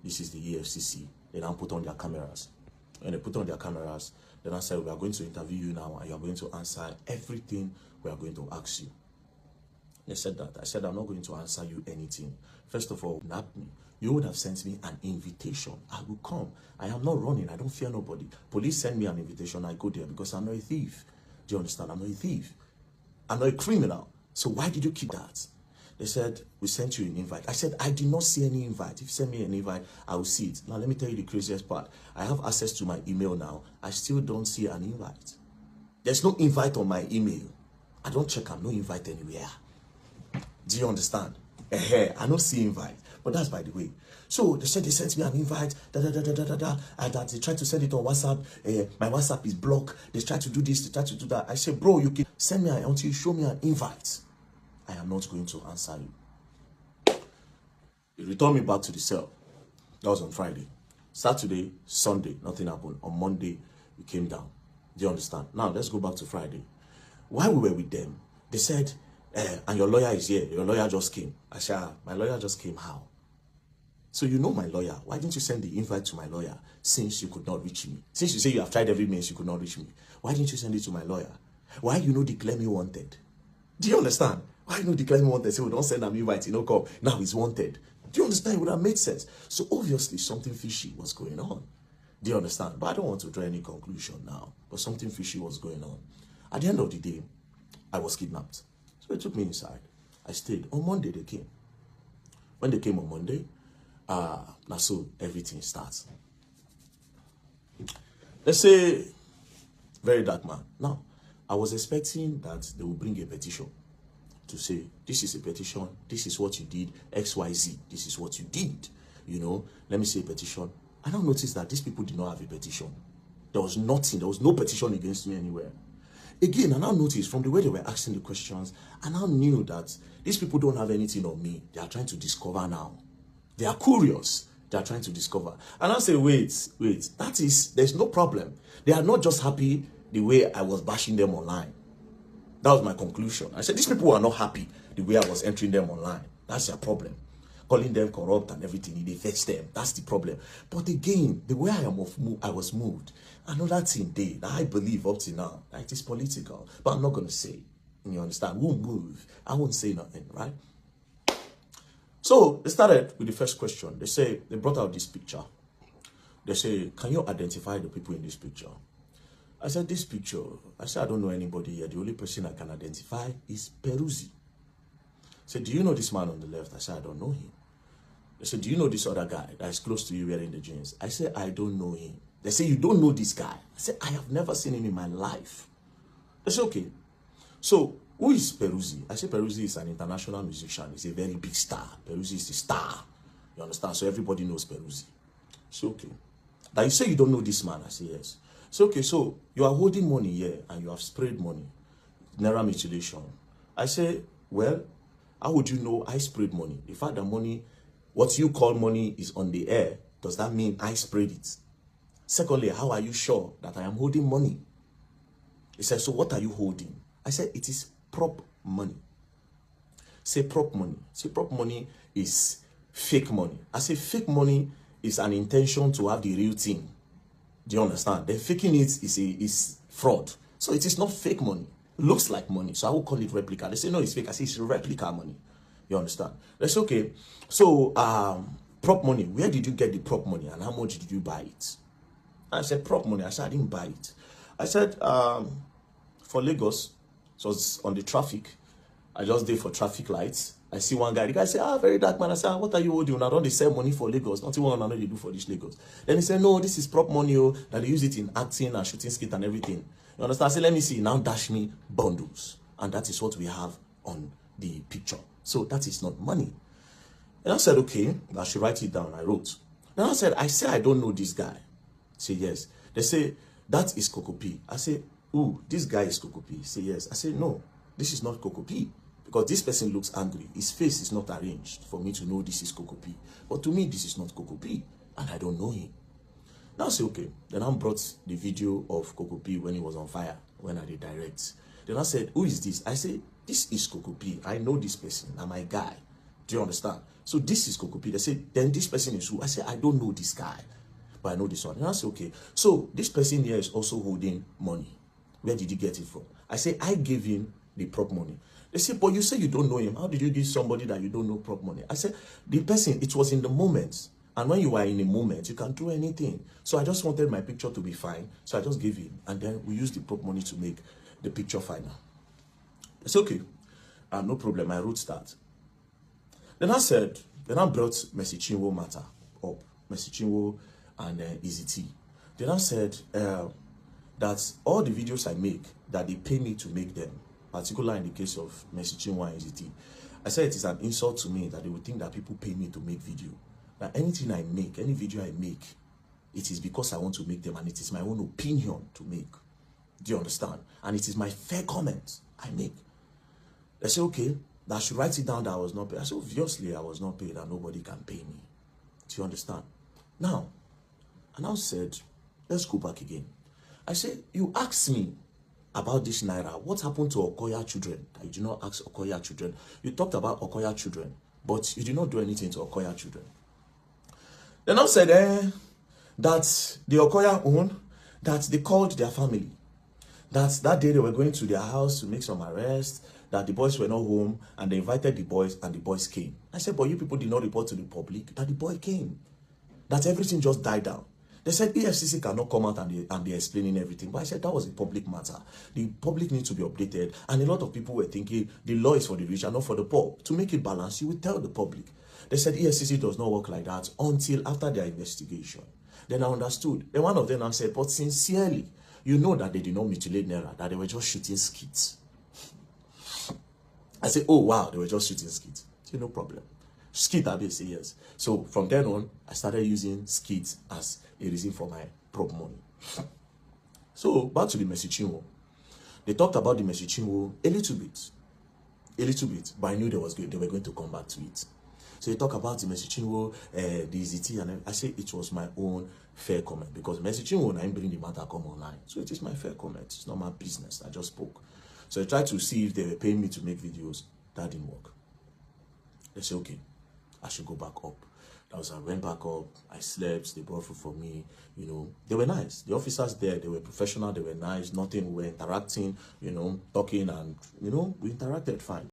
this is the EFcc. They now put on their cameras. When they put on their cameras, then I said, we are going to interview you now and you are going to answer everything we are going to ask you. They said that. I said, I'm not going to answer you anything. First of all, nap me. You would have sent me an invitation. I will come. I am not running. I don't fear nobody. Police send me an invitation. I go there because I'm not a thief. Do you understand? I'm not a thief. I'm not a criminal. So why did you keep that? They said, we sent you an invite. I said, I did not see any invite. If you send me an invite, I will see it. Now, let me tell you the craziest part. I have access to my email now. I still don't see an invite. There's no invite on my email. I don't check. I'm no invite anywhere. Do you understand? I don't see invite. But that's by the way. So they said they sent me an invite, and that they tried to send it on WhatsApp. My WhatsApp is blocked. They tried to do this, they tried to do that. I said, bro, you can send me until you show me an invite. I am not going to answer you. They returned me back to the cell. That was on Friday. Saturday, Sunday, nothing happened. On Monday, we came down. Do you understand? Now, let's go back to Friday. While we were with them, they said, and your lawyer is here. Your lawyer just came. I said, my lawyer just came. How? So you know my lawyer. Why didn't you send the invite to my lawyer since you could not reach me? Since you say you have tried every means, you could not reach me. Why didn't you send it to my lawyer? Why you know declare me wanted? Do you understand? Why you know declare me wanted? Say we don't send an invite, you know, come. Now he's wanted. Do you understand? It would have made sense. So obviously something fishy was going on. Do you understand? But I don't want to draw any conclusion now. But something fishy was going on. At the end of the day, I was kidnapped. So they took me inside. I stayed. On Monday they came. When they came on Monday, now so everything starts. Let's say, very dark man. Now, I was expecting that they will bring a petition to say, this is a petition, this is what you did, XYZ, this is what you did. You know, let me say a petition. I now noticed that these people did not have a petition. There was nothing, there was no petition against me anywhere. Again, I now noticed from the way they were asking the questions, I now knew that these people don't have anything on me. They are trying to discover now. They are curious. They are trying to discover. And I say, wait, there's no problem. They are not just happy the way I was bashing them online. That was my conclusion. I said, these people are not happy the way I was entering them online. That's their problem. Calling them corrupt and everything, they fetch them. That's the problem. But again, the way I was moved, another thing that I believe up to now, that it is political. But I'm not going to say. You understand? Won't move. I won't say nothing, right? So they started with the first question. They say, they brought out this picture. They say, can you identify the people in this picture? I said, this picture, I said, I don't know anybody here. The only person I can identify is Peruzzi. I said, do you know this man on the left? I said, I don't know him. They said, do you know this other guy that is close to you wearing the jeans? I said, I don't know him. They say, you don't know this guy? I said, I have never seen him in my life. They said, okay. So, who is Peruzzi? I said, Peruzzi is an international musician. He's a very big star. Peruzzi is the star. You understand? So everybody knows Peruzzi. So, okay. Now you say you don't know this man. I say, yes. So, okay, so you are holding money here and you have sprayed money. Naira mutilation. I say, well, how would you know I sprayed money? The fact that money, what you call money is on the air, does that mean I sprayed it? Secondly, how are you sure that I am holding money? He said, so what are you holding? I said, it is prop money. Say prop money. Say prop money is fake money. I say fake money is an intention to have the real thing. Do you understand? Then faking it is fraud. So it is not fake money. It looks like money. So I will call it replica. They say, no, it's fake. I say it's replica money. You understand? That's okay. So prop money. Where did you get the prop money and how much did you buy it? I said, prop money. I said, I didn't buy it. I said, for Lagos, so it's on the traffic. I just did for traffic lights. I see one guy. The guy said, very dark man. I said, what are you holding? I don't they sell money for Lagos. Nothing one I know they do for this Lagos. Then he said, no, this is prop money. Oh, that they use it in acting and shooting skit and everything. You understand? I said, let me see. Now dash me bundles. And that is what we have on the picture. So that is not money. And I said, okay, I should write it down. I wrote. Then I said, I don't know this guy. Say, yes. They say, that is Dkokopee. I say, ooh, this guy is Dkokopee. Say, yes. I say, no, this is not Dkokopee. Because this person looks angry. His face is not arranged for me to know this is Dkokopee. But to me, this is not Dkokopee. And I don't know him. Now I say, okay. Then I brought the video of Dkokopee when he was on fire. When I did direct. Then I said, who is this? I said, this is Dkokopee. I know this person. I'm my guy. Do you understand? So this is Dkokopee. They say, then this person is who? I say, I don't know this guy, but I know this one. And I say, okay. So this person here is also holding money. Where did he get it from? I say, I gave him the prop money. They say, but you say you don't know him. How did you give somebody that you don't know prop money? I said, the person, it was in the moment. And when you are in a moment, you can do anything. So I just wanted my picture to be fine. So I just gave him. And then we used the prop money to make the picture final. It's okay. No problem. I wrote that. Then I said, then I brought Mercy Chinwo matter up. Mercy Chinwo and Easy T. Then I said that all the videos I make, that they pay me to make them, particularly in the case of Mercy Chinwo and Easy T. I said it is an insult to me that they would think that people pay me to make video. That anything I make, any video I make, it is because I want to make them and it is my own opinion to make. Do you understand? And it is my fair comment I make. They say, okay, that I should write it down that I was not paid. I said, obviously I was not paid and nobody can pay me. Do you understand? Now, I now said, let's go back again. I said, you asked me about this Naira. What happened to Okoya children? You did not ask Okoya children. You talked about Okoya children, but you did not do anything to Okoya children. Then I said that the Okoya own, that they called their family. That day they were going to their house to make some arrests, that the boys were not home, and they invited the boys, and the boys came. I said, but you people did not report to the public that the boy came. That everything just died down. They said EFcc cannot come out and they're explaining everything. But I said that was a public matter. The public needs to be updated. And a lot of people were thinking the law is for the rich and not for the poor. To make it balanced, you would tell the public. They said EFcc does not work like that until after their investigation. Then I understood. Then one of them said, but sincerely, you know that they did not mutilate Naira, that they were just shooting skits. I said, oh wow, they were just shooting skits. I said, no problem. Skit, I say yes. So from then on, I started using skits as a reason for my prop money. So back to the Mercy Chinwo. They talked about the Mercy Chinwo a little bit, but I knew they were going to come back to it. So they talk about the Mercy Chinwo, the EZT, and I say it was my own fair comment because Mercy Chinwo and I bring the matter come online. So it is my fair comment. It's not my business. I just spoke. So I tried to see if they were paying me to make videos. That didn't work. They said, okay, I should go back up. That was, I went back up, I slept, they brought food for me, you know. They were nice. The officers there, they were professional, they were nice, nothing, we were interacting, you know, talking and, you know, we interacted fine.